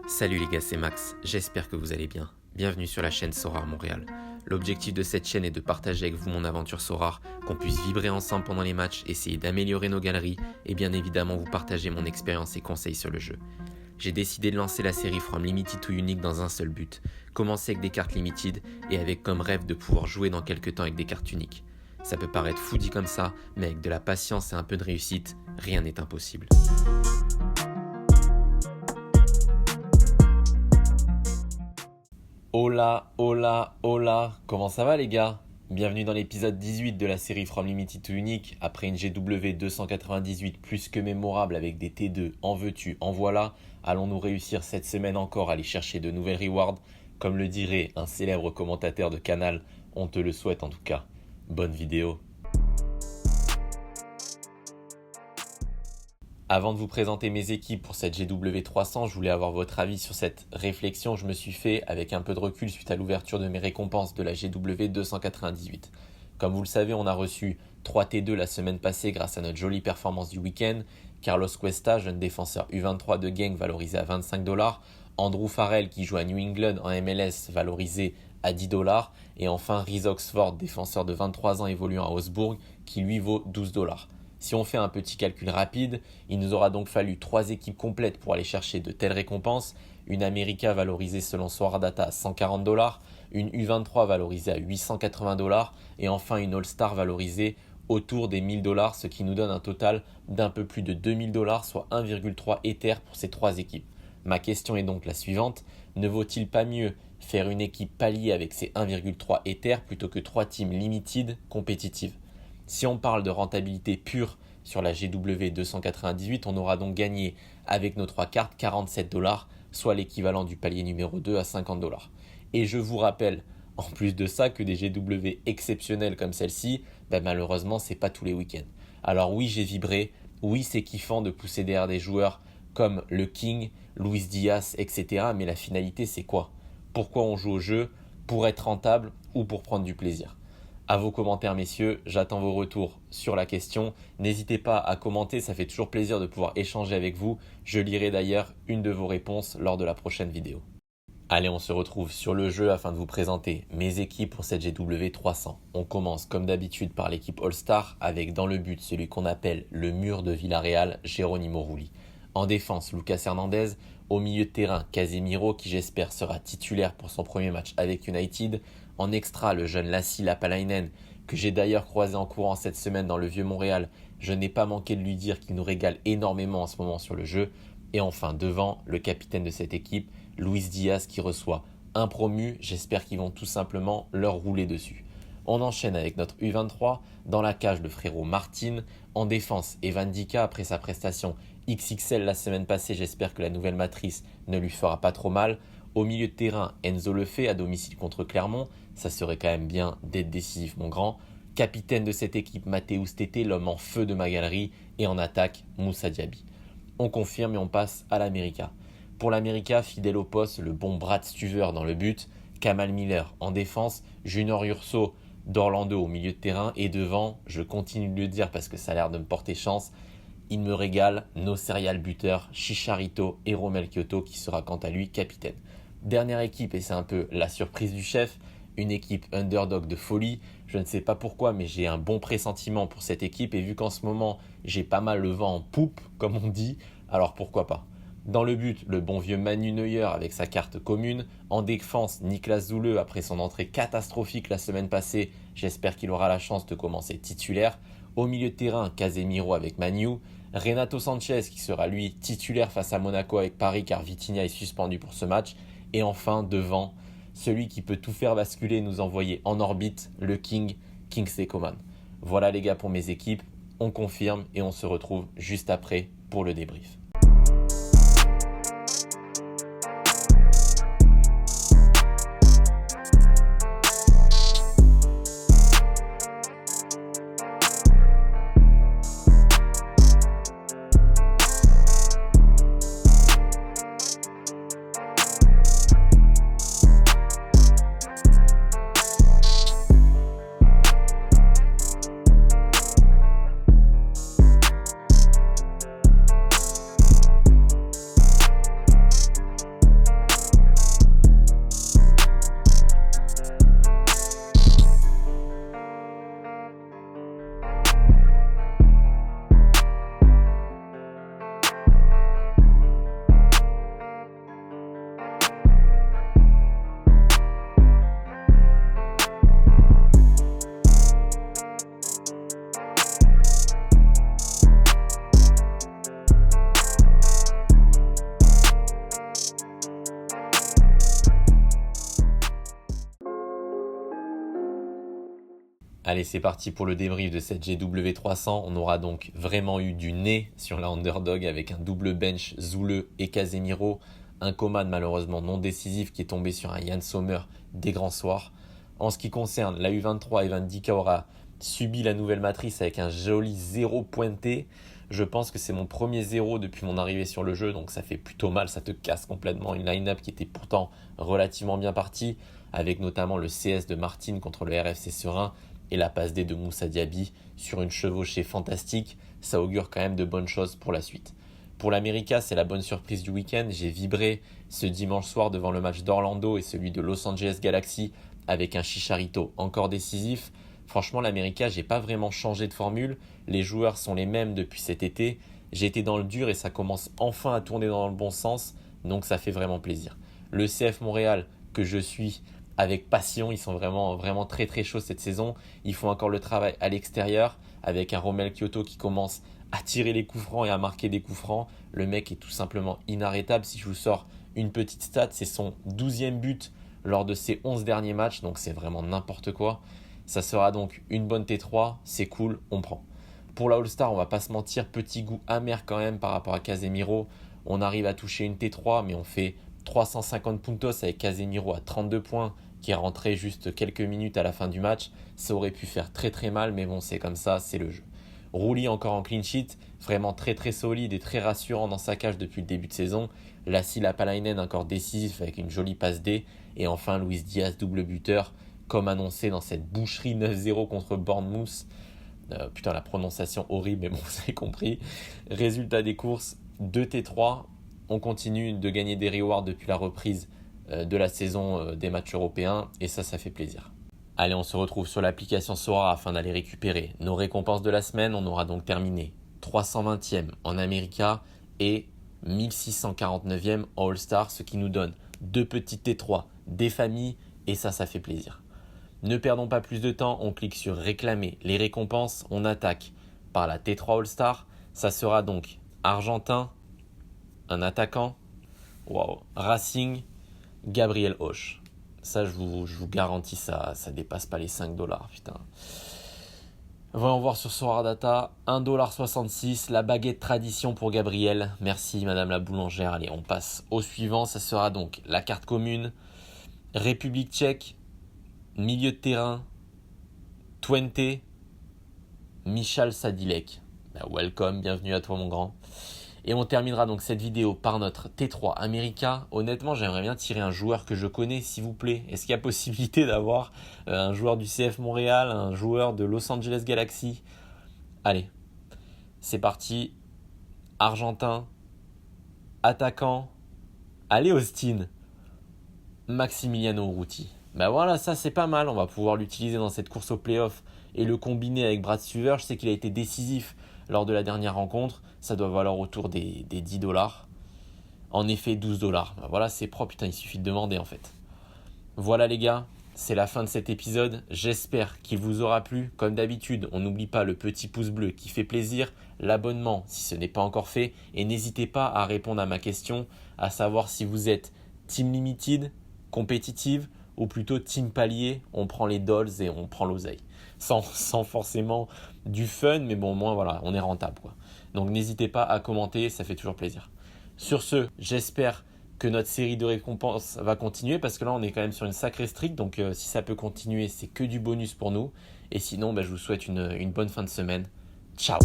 Salut les gars, c'est Max, j'espère que vous allez bien. Bienvenue sur la chaîne Sorare Montréal. L'objectif de cette chaîne est de partager avec vous mon aventure Sorare, qu'on puisse vibrer ensemble pendant les matchs, essayer d'améliorer nos galeries et bien évidemment vous partager mon expérience et conseils sur le jeu. J'ai décidé de lancer la série From Limited to Unique dans un seul but, commencer avec des cartes limited et avec comme rêve de pouvoir jouer dans quelques temps avec des cartes uniques. Ça peut paraître fou dit comme ça, mais avec de la patience et un peu de réussite, rien n'est impossible. Hola, hola, hola, comment ça va les gars? Bienvenue dans l'épisode 18 de la série From Limited to Unique. Après une GW 298 plus que mémorable avec des T2, en veux-tu, en voilà, allons-nous réussir cette semaine encore à aller chercher de nouvelles rewards? Comme le dirait un célèbre commentateur de Canal, on te le souhaite en tout cas. Bonne vidéo. Avant de vous présenter mes équipes pour cette GW300, je voulais avoir votre avis sur cette réflexion que je me suis fait avec un peu de recul suite à l'ouverture de mes récompenses de la GW298. Comme vous le savez, on a reçu 3 T2 la semaine passée grâce à notre jolie performance du week-end. Carlos Cuesta, jeune défenseur U23 de Genk valorisé à 25$. Andrew Farrell qui joue à New England en MLS valorisé à 10$. Et enfin Rhys Oxford, défenseur de 23 ans évoluant à Augsbourg qui lui vaut 12$. Si on fait un petit calcul rapide, il nous aura donc fallu 3 équipes complètes pour aller chercher de telles récompenses. Une America valorisée selon Soardata à 140$, une U23 valorisée à 880$ et enfin une All-Star valorisée autour des 1000$, ce qui nous donne un total d'un peu plus de 2000$, soit 1,3 Ether pour ces 3 équipes. Ma question est donc la suivante, ne vaut-il pas mieux faire une équipe palier avec ces 1,3 Ether plutôt que 3 teams limited compétitives? Si on parle de rentabilité pure sur la GW298, on aura donc gagné avec nos 3 cartes 47$, soit l'équivalent du palier numéro 2 à 50$. Et je vous rappelle, en plus de ça, que des GW exceptionnelles comme celle-ci, malheureusement, c'est pas tous les week-ends. Alors oui, j'ai vibré, oui, c'est kiffant de pousser derrière des joueurs comme le King, Luis Diaz, etc. Mais la finalité, c'est quoi? Pourquoi on joue au jeu? Pour être rentable ou pour prendre du plaisir? À vos commentaires messieurs, j'attends vos retours sur la question. N'hésitez pas à commenter, ça fait toujours plaisir de pouvoir échanger avec vous. Je lirai d'ailleurs une de vos réponses lors de la prochaine vidéo. Allez, on se retrouve sur le jeu afin de vous présenter mes équipes pour cette GW300. On commence comme d'habitude par l'équipe All-Star avec dans le but celui qu'on appelle le mur de Villarreal, Geronimo Rulli. En défense, Lucas Hernandez. Au milieu de terrain, Casemiro qui j'espère sera titulaire pour son premier match avec United. En extra, le jeune Lassi Lapalainen, que j'ai d'ailleurs croisé en courant cette semaine dans le Vieux-Montréal. Je n'ai pas manqué de lui dire qu'il nous régale énormément en ce moment sur le jeu. Et enfin, devant, le capitaine de cette équipe, Luis Diaz, qui reçoit un promu. J'espère qu'ils vont tout simplement leur rouler dessus. On enchaîne avec notre U23. Dans la cage, le frérot Martin. En défense, Evan Dika, après sa prestation XXL la semaine passée, j'espère que la nouvelle matrice ne lui fera pas trop mal. Au milieu de terrain, Enzo Lefebvre à domicile contre Clermont. Ça serait quand même bien d'être décisif, mon grand. Capitaine de cette équipe, Mathéus Tété, l'homme en feu de ma galerie. Et en attaque, Moussa Diaby. On confirme et on passe à l'América. Pour l'América, fidèle au poste, le bon Brad Stuver dans le but. Kamal Miller en défense. Junior Urso d'Orlando au milieu de terrain. Et devant, je continue de le dire parce que ça a l'air de me porter chance, il me régale, nos serial buteurs, Chicharito et Romel Kyoto qui sera quant à lui capitaine. Dernière équipe, et c'est un peu la surprise du chef, une équipe underdog de folie. Je ne sais pas pourquoi, mais j'ai un bon pressentiment pour cette équipe et vu qu'en ce moment, j'ai pas mal le vent en poupe, comme on dit, alors pourquoi pas. Dans le but, le bon vieux Manu Neuer avec sa carte commune. En défense, Niklas Zoule après son entrée catastrophique la semaine passée. J'espère qu'il aura la chance de commencer titulaire. Au milieu de terrain, Casemiro avec Manu. Renato Sanchez qui sera lui titulaire face à Monaco avec Paris car Vitinha est suspendu pour ce match. Et enfin, devant, celui qui peut tout faire basculer et nous envoyer en orbite, le King, Kingsley Coman. Voilà les gars pour mes équipes, on confirme et on se retrouve juste après pour le débrief. Allez, c'est parti pour le débrief de cette GW300. On aura donc vraiment eu du nez sur la underdog avec un double bench Zule et Casemiro. Un Coman malheureusement non décisif qui est tombé sur un Yann Sommer des grands soirs. En ce qui concerne la U23, Evan Dika aura subi la nouvelle matrice avec un joli 0 pointé. Je pense que c'est mon premier 0 depuis mon arrivée sur le jeu, donc ça fait plutôt mal, ça te casse complètement une line-up qui était pourtant relativement bien partie, avec notamment le CS de Martin contre le RFC Serein et la passe D de Moussa Diaby sur une chevauchée fantastique. Ça augure quand même de bonnes choses pour la suite. Pour l'América, c'est la bonne surprise du week-end. J'ai vibré ce dimanche soir devant le match d'Orlando et celui de Los Angeles Galaxy avec un Chicharito encore décisif. Franchement, l'América, j'ai pas vraiment changé de formule. Les joueurs sont les mêmes depuis cet été. J'ai été dans le dur et ça commence enfin à tourner dans le bon sens. Donc ça fait vraiment plaisir. Le CF Montréal que je suis avec passion, ils sont vraiment très très chauds cette saison. Ils font encore le travail à l'extérieur avec un Romel Kyoto qui commence à tirer les coups francs et à marquer des coups francs. Le mec est tout simplement inarrêtable. Si je vous sors une petite stat, c'est son 12e but lors de ses 11 derniers matchs. Donc c'est vraiment n'importe quoi. Ça sera donc une bonne T3. C'est cool, on prend. Pour la All-Star, on va pas se mentir, petit goût amer quand même par rapport à Casemiro. On arrive à toucher une T3, mais on fait 350 puntos avec Casemiro à 32 points qui est rentré juste quelques minutes à la fin du match. Ça aurait pu faire très très mal, mais bon, c'est comme ça, c'est le jeu. Rouli encore en clean sheet, vraiment très très solide et très rassurant dans sa cage depuis le début de saison. Lassi Lapalainen encore décisif avec une jolie passe D. Et enfin Luis Diaz double buteur, comme annoncé dans cette boucherie 9-0 contre Bournemouth. Putain, la prononciation horrible, mais bon, vous avez compris. Résultat des courses, 2 T3. On continue de gagner des rewards depuis la reprise de la saison des matchs européens. Et ça fait plaisir. Allez, on se retrouve sur l'application Sora afin d'aller récupérer nos récompenses de la semaine. On aura donc terminé 320e en America et 1649e en All-Star, ce qui nous donne 2 petites T3, des familles, et ça fait plaisir. Ne perdons pas plus de temps, on clique sur réclamer les récompenses, on attaque par la T3 All-Star. Ça sera donc Argentin, un attaquant, Racing, Gabriel Hoche. Ça, je vous garantis, ça dépasse pas les $5, putain. Voyons voir sur Sora Data, 1,66$, la baguette tradition pour Gabriel. Merci madame la boulangère. Allez, on passe au suivant, ça sera donc la carte commune, République tchèque, milieu de terrain, Twente, Michal Sadilek. Welcome, bienvenue à toi mon grand. Et on terminera donc cette vidéo par notre T3 America. Honnêtement, j'aimerais bien tirer un joueur que je connais, s'il vous plaît. Est-ce qu'il y a possibilité d'avoir un joueur du CF Montréal, un joueur de Los Angeles Galaxy? Allez, c'est parti. Argentin, attaquant. Allez Austin, Maximiliano Urruti. Voilà, ça c'est pas mal. On va pouvoir l'utiliser dans cette course au play-off et le combiner avec Brad Stuver. Je sais qu'il a été décisif lors de la dernière rencontre. Ça doit valoir autour des $10. En effet, $12. Voilà, c'est propre. Putain, il suffit de demander en fait. Voilà les gars, c'est la fin de cet épisode. J'espère qu'il vous aura plu. Comme d'habitude, on n'oublie pas le petit pouce bleu qui fait plaisir, l'abonnement si ce n'est pas encore fait. Et n'hésitez pas à répondre à ma question, à savoir si vous êtes Team Limited, compétitive, ou plutôt Team Palier, on prend les dolls et on prend l'oseille. Sans forcément du fun, mais bon, au moins, voilà, on est rentable, quoi. Donc, n'hésitez pas à commenter, ça fait toujours plaisir. Sur ce, j'espère que notre série de récompenses va continuer, parce que là, on est quand même sur une sacrée streak, donc si ça peut continuer, c'est que du bonus pour nous. Et sinon, je vous souhaite une bonne fin de semaine. Ciao!